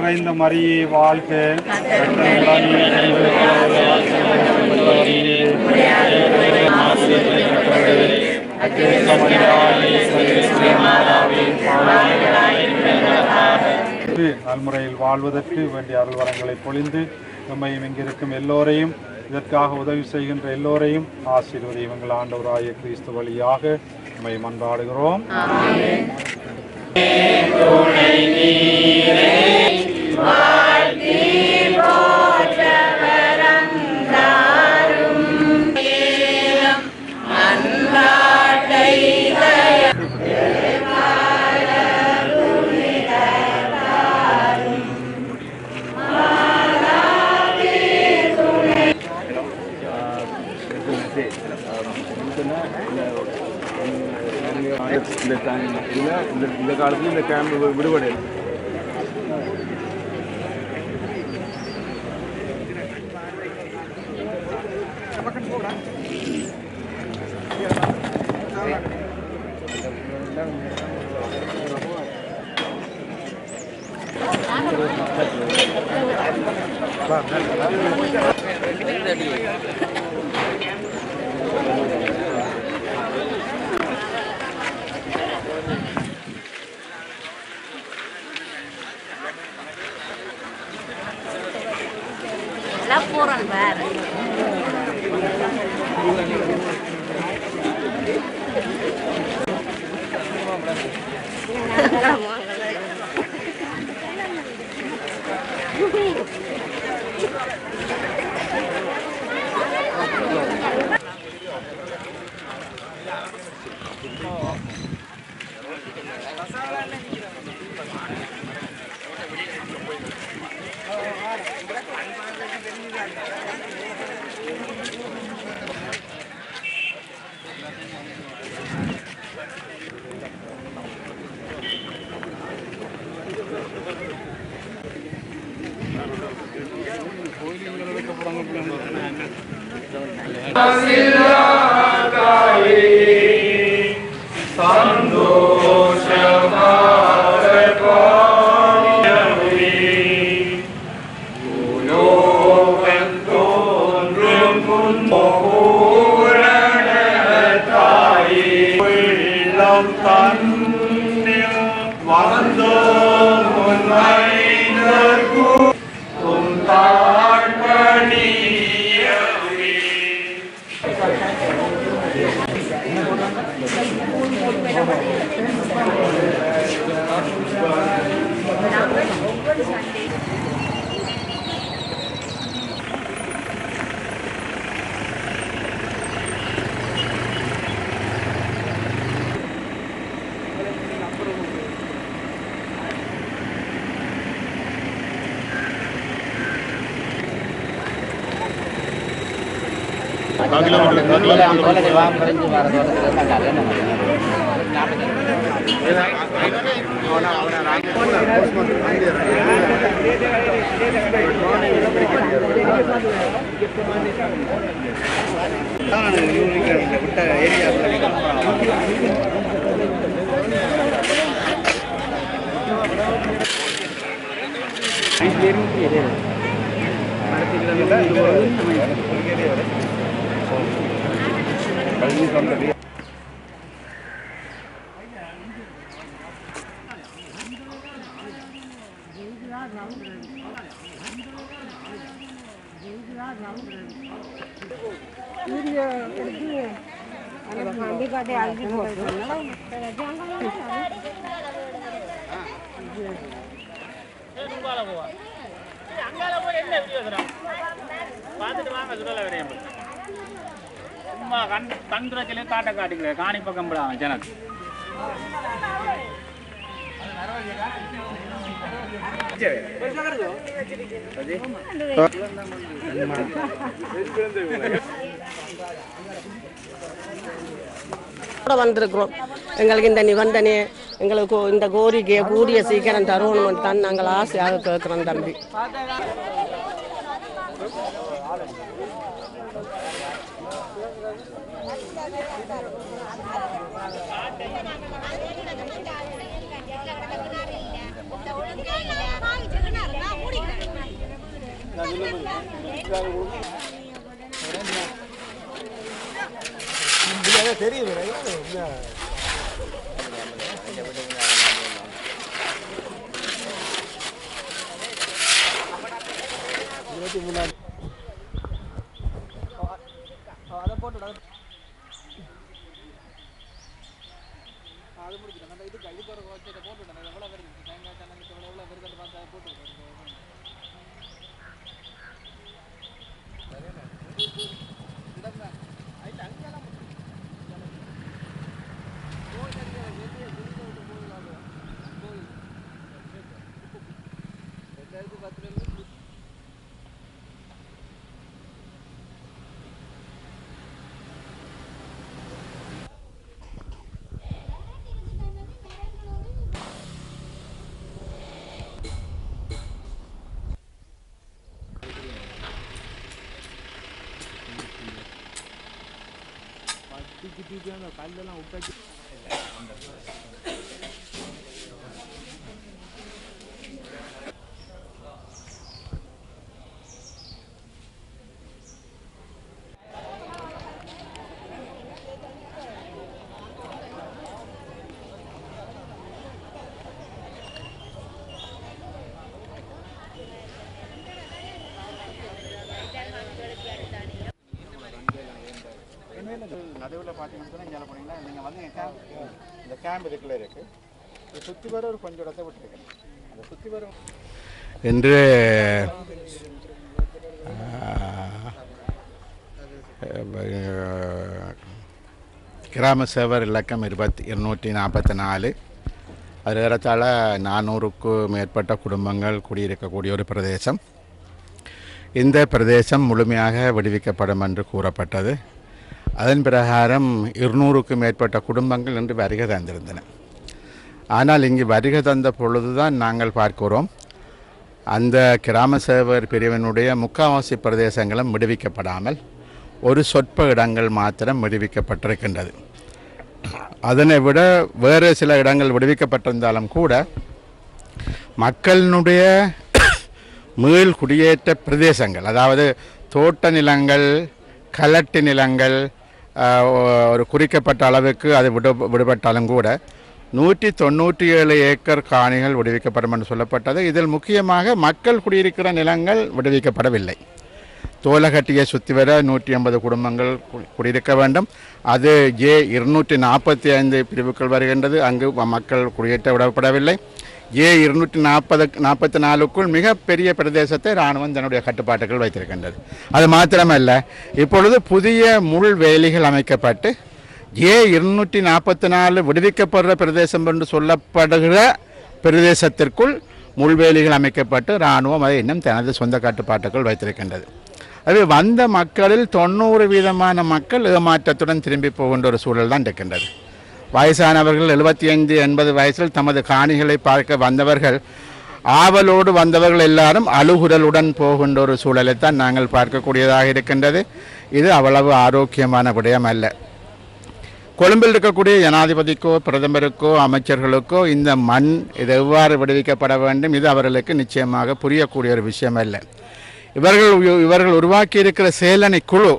நிறைந்த மரியே வாழ்க. நல்முறையில் வாழ்வதற்கு வேண்டிய அருள்வரங்களை பொழிந்து நம்மையும் இங்கிருக்கும் எல்லோரையும் இதற்காக உதவி செய்கின்ற எல்லோரையும் ஆசீர்வதியும். எங்கள் ஆண்டவராகிய கிறிஸ்து வழியாக நம்மை மன்றாடுகிறோம். இந்த காலத்துல இந்த கேம்ப் விடுபடை Laporan baru. காணி பக்கம் ஜனக்கு வந்திருக்கிறோம். எங்களுக்கு இந்த நிபந்தனையை எங்களுக்கு இந்த கோரிக்கையை கூடிய சீக்கிரம் தருவணும் தான் நாங்கள் ஆசையாக கேட்கிறோம் தம்பி. கல்லெல்லாம் உட்காந்து நடுவில் பார்த்தீங்கன்னா இங்கே போனீங்கன்னா நீங்கள் வந்து இந்த கேம்ப் இதுக்குள்ளே இருக்குது சுற்றி வர ஒரு கொஞ்சம் இடத்தை விட்டுருக்கேன் அந்த சுற்றி வர என்று கிராம சேவர் இலக்கம் 244 அது ஏறத்தாழ 400க்கும் மேற்பட்ட குடும்பங்கள் குடியிருக்கக்கூடிய ஒரு பிரதேசம். இந்த பிரதேசம் முழுமையாக விடுவிக்கப்படும் என்று கூறப்பட்டது. அதன் பிரகாரம் 200க்கும் மேற்பட்ட குடும்பங்கள் இன்று வருகை தந்திருந்தன. ஆனால் இங்கு வருகை தந்த பொழுதுதான் நாங்கள் பார்க்கிறோம் அந்த கிராம சேவர் பிரிவினுடைய முக்காவாசி பிரதேசங்களும் விடுவிக்கப்படாமல் ஒரு சொற்ப இடங்கள் மாத்திரம் விடுவிக்கப்பட்டிருக்கின்றது. அதனை விட வேறு சில இடங்கள் விடுவிக்கப்பட்டிருந்தாலும் கூட மக்களினுடைய மீள் குடியேற்ற பிரதேசங்கள், அதாவது தோட்ட நிலங்கள், கலட்டு நிலங்கள், ஒரு குறிக்கப்பட்ட அளவுக்கு அது விடுபட்டாலும் கூட 197 ஏக்கர் காணிகள் விடுவிக்கப்படும் என்று சொல்லப்பட்டது. இதில் முக்கியமாக மக்கள் குடியிருக்கிற நிலங்கள் விடுவிக்கப்படவில்லை. தோலகட்டியை சுற்றி வர 180 குடும்பங்கள் குடியிருக்க வேண்டும். அது J245 பிரிவுகள் வருகின்றது. அங்கு மக்கள் குடியேற்ற விடப்படவில்லை. J244க்குள் மிகப்பெரிய பிரதேசத்தை இராணுவம் தன்னுடைய கட்டுப்பாட்டுகள் வைத்திருக்கின்றது. அது மாத்திரமல்ல, இப்பொழுது புதிய முள் வேலிகள் அமைக்கப்பட்டு J244 விடுவிக்கப்படுற பிரதேசம் என்று சொல்லப்படுகிற பிரதேசத்திற்குள் முள்வேலிகள் அமைக்கப்பட்டு இராணுவம் அதை இன்னும் தனது சொந்த கட்டுப்பாட்டுகள் வைத்திருக்கின்றது. அது வந்த மக்களில் 90% மக்கள் ஏமாற்றத்துடன் திரும்பி போகின்ற ஒரு சூழல் தான் இருக்கின்றது. வயசானவர்கள் 75-80 வயசில் தமது காணிகளை பார்க்க வந்தவர்கள், ஆவலோடு வந்தவர்கள் எல்லாரும் அழுகுரலுடன் போகின்ற ஒரு சூழலைத்தான் நாங்கள் பார்க்கக்கூடியதாக இருக்கின்றது. இது அவ்வளவு ஆரோக்கியமான விடயம் அல்ல. கொழும்பில் இருக்கக்கூடிய ஜனாதிபதிக்கோ பிரதமருக்கோ அமைச்சர்களுக்கோ இந்த மண் இது எவ்வாறு விடுவிக்கப்பட வேண்டும், இது அவர்களுக்கு நிச்சயமாக புரியக்கூடிய ஒரு விஷயம் அல்ல. இவர்கள் உருவாக்கி இருக்கிற சேலனை குழு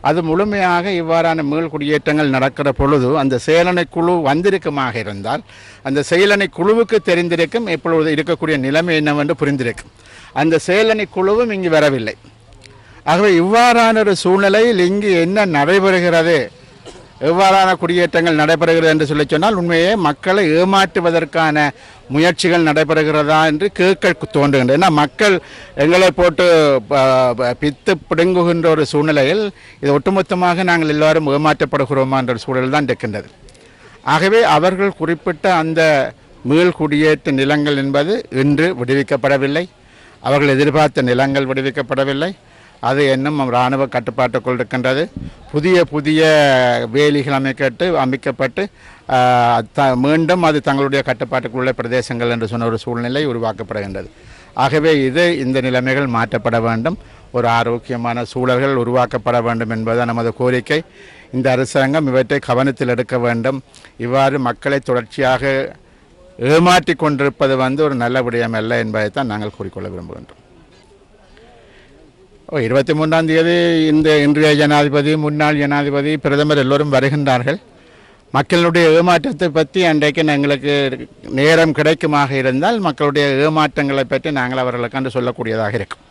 அது முழுமையாக இவ்வாறான மீள் குடியேற்றங்கள் நடக்கிற பொழுது அந்த சேலனை குழு வந்திருக்குமாக இருந்தால் அந்த சேலனை குழுவுக்கு தெரிந்திருக்கும் இப்பொழுது இருக்கக்கூடிய நிலைமை என்னவென்று புரிந்திருக்கும். அந்த சேலனை குழுவும் இங்கு வரவில்லை. ஆகவே இவ்வாறான ஒரு சூழ்நிலையில் இங்கு என்ன நடைபெறுகிறது, எவ்வாறான குடியேற்றங்கள் நடைபெறுகிறது என்று சொல்லி சொன்னால் உண்மையே மக்களை ஏமாற்றுவதற்கான முயற்சிகள் நடைபெறுகிறதா என்று கேட்க தோன்றுகின்றது. ஏன்னா மக்கள் எங்களை போட்டு பித்து பிடுங்குகின்ற ஒரு சூழ்நிலையில் இது ஒட்டுமொத்தமாக நாங்கள் எல்லாரும் ஏமாற்றப்படுகிறோமா என்ற ஒரு சூழல் தான் இருக்கின்றது. ஆகவே அவர்கள் குறிப்பிட்ட அந்த மீள் குடியேற்ற நிலங்கள் என்பது இன்று விடுவிக்கப்படவில்லை. அவர்கள் எதிர்பார்த்த நிலங்கள் விடுவிக்கப்படவில்லை. அது இன்னும் இராணுவ கட்டுப்பாட்டுக்குள் இருக்கின்றது. புதிய வேலிகள் அமைக்கப்பட்டு மீண்டும் அது தங்களுடைய கட்டுப்பாட்டுக்குள்ள பிரதேசங்கள் என்று சொன்ன ஒரு சூழ்நிலை உருவாக்கப்படுகின்றது. ஆகவே இந்த நிலைமைகள் மாற்றப்பட வேண்டும். ஒரு ஆரோக்கியமான சூழல்கள் உருவாக்கப்பட வேண்டும் என்பது நமது கோரிக்கை. இந்த அரசாங்கம் இவற்றை கவனத்தில் எடுக்க வேண்டும். இவ்வாறு மக்களை தொடர்ச்சியாக ஏமாற்றி கொண்டிருப்பது ஒரு நல்ல விடயம் அல்ல என்பதைத்தான் நாங்கள் கூறிக்கொள்ள விரும்புகின்றோம். 23ஆம் தேதி இன்றைய ஜனாதிபதி, முன்னாள் ஜனாதிபதி, பிரதமர் எல்லோரும் வருகின்றார்கள். மக்களுடைய ஏமாற்றத்தை பற்றி அன்றைக்கு எங்களுக்கு நேரம் கிடைக்குமாக இருந்தால் மக்களுடைய ஏமாற்றங்களை பற்றி நாங்கள் அவர்களுக்கு சொல்லக்கூடியதாக இருக்கும்.